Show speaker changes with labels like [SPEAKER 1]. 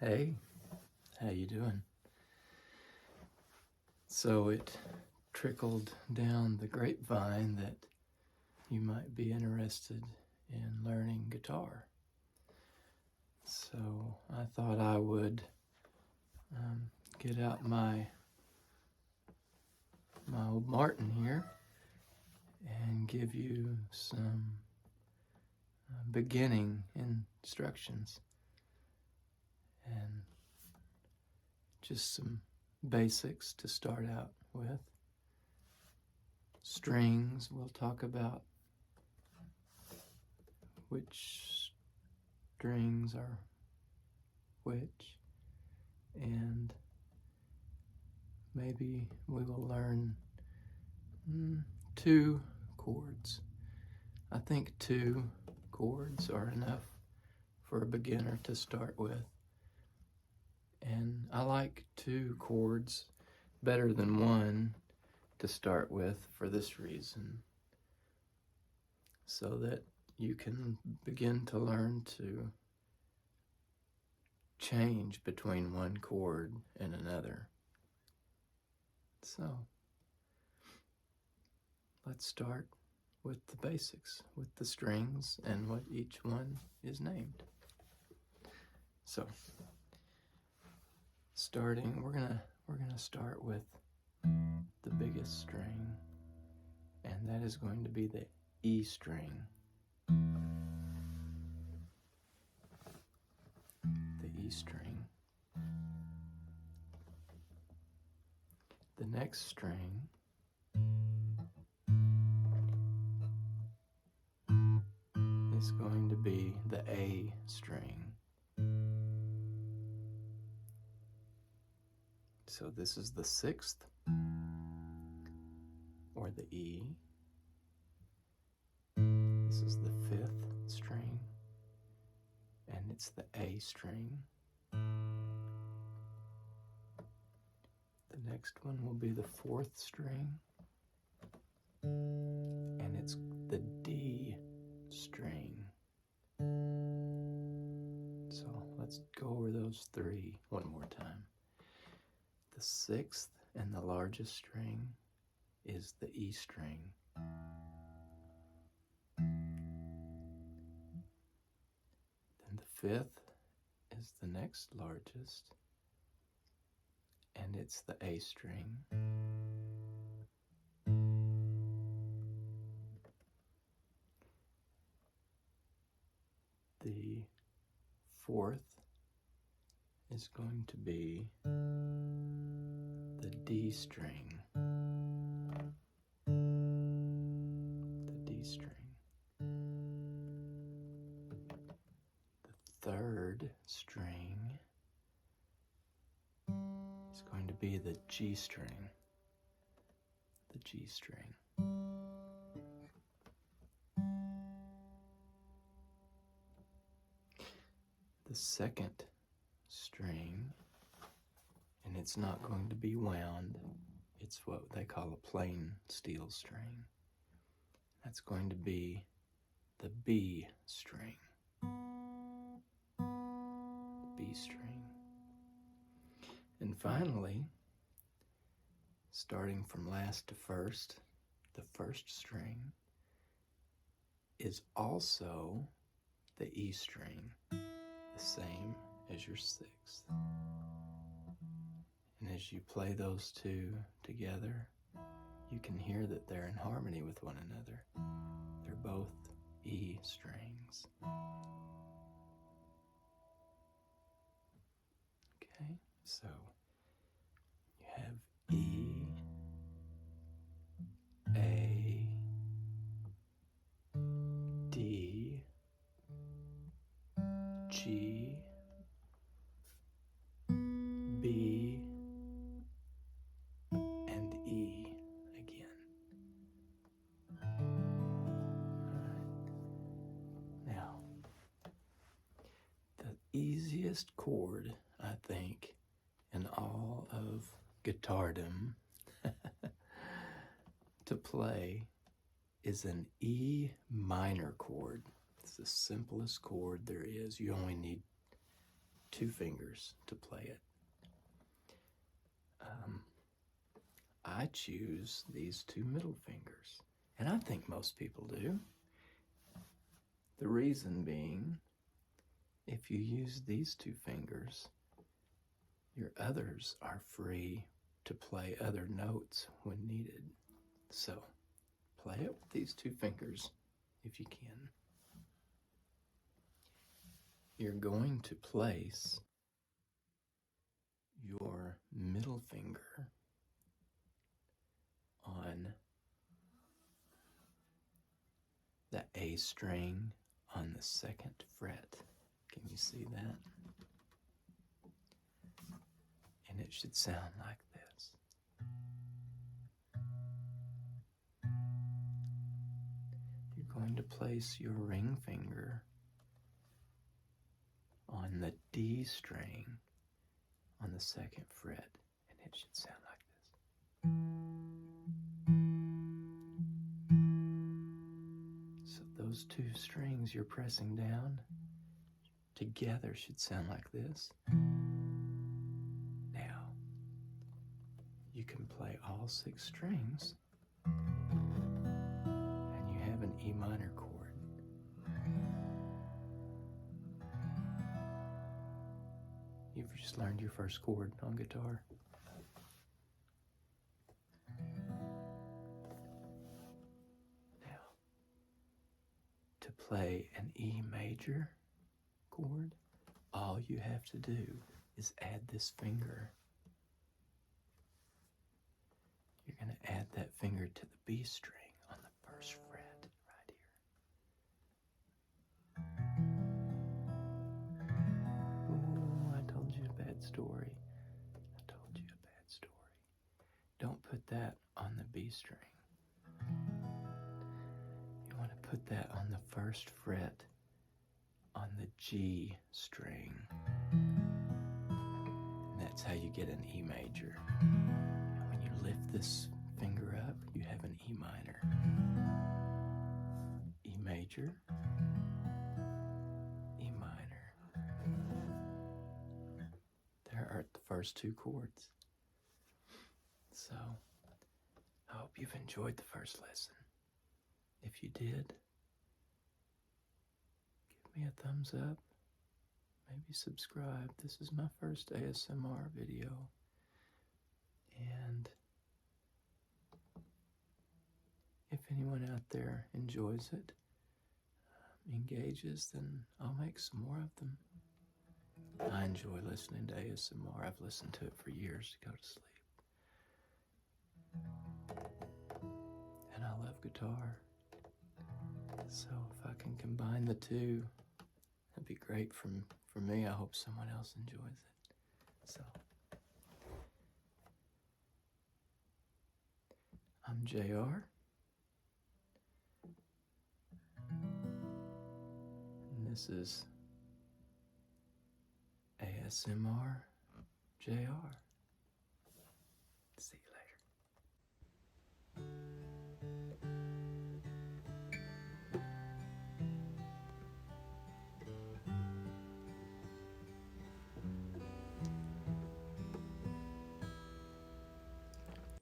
[SPEAKER 1] Hey, how you doing? So it trickled down the grapevine that you might be interested in learning guitar. So I thought I would get out my old Martin here and give you some beginning instructions and just some basics to start out with. Strings, we'll talk about which strings are which, and maybe we will learn two chords. I think two chords are enough for a beginner to start with. And I like two chords better than one to start with for this reason, so that you can begin to learn to change between one chord and another. So let's start with the basics, with the strings and what each one is named. So starting, we're gonna start with the biggest string, and that is going to be the E string. The E string. The next string is going to be the A string. So this is the sixth, or the E. This is the fifth string, and it's the A string. The next one will be the fourth string, and it's the D string. So let's go over those three one more time. The sixth and the largest string is the E string. Then the fifth is the next largest, and it's the A string. The fourth is going to be the D string. The D string. The third string is going to be the G string. The G string. The second string, and it's not going to be wound, it's what they call a plain steel string. That's going to be the B string. The B string. And finally, starting from last to first, the first string is also the E string, the same as your sixth. And as you play those two together, you can hear that they're in harmony with one another. They're both E strings. Okay, so you have E, A, D, G, B, and E again. Now, the easiest chord, I think, in all of guitardom to play is an E minor chord. It's the simplest chord there is. You only need 2 fingers to play it. I choose these 2 middle fingers, and I think most people do. The reason being, if you use these 2 fingers, your others are free to play other notes when needed. So, play it with these 2 fingers if you can. You're going to place your middle finger on the A string on the 2nd fret. Can you see that? And it should sound like this. You're going to place your ring finger on the D string on the 2nd fret, and it should sound like this. So those 2 strings you're pressing down together should sound like this. Now, you can play all 6 strings, and you have an E minor chord. You've just learned your first chord on guitar. Now, to play an E major chord, all you have to do is add this finger. You're going to add that finger to the B string on the 1st fret right here. Oh, I told you a bad story. Don't put that on the B string. You want to put that on the 1st fret on the G string. And that's how you get an E major. And when you lift this finger up, you have an E minor. E major, E minor. There are the first 2 chords. So, I hope you've enjoyed the first lesson. If you did, give me a thumbs up. Maybe subscribe. This is my first ASMR video. And if anyone out there enjoys it, engages, then I'll make some more of them. I enjoy listening to ASMR. I've listened to it for years to go to sleep. And I love guitar. So if I can combine the 2, that'd be great for me. I hope someone else enjoys it. So, I'm JR. And this is ASMR JR.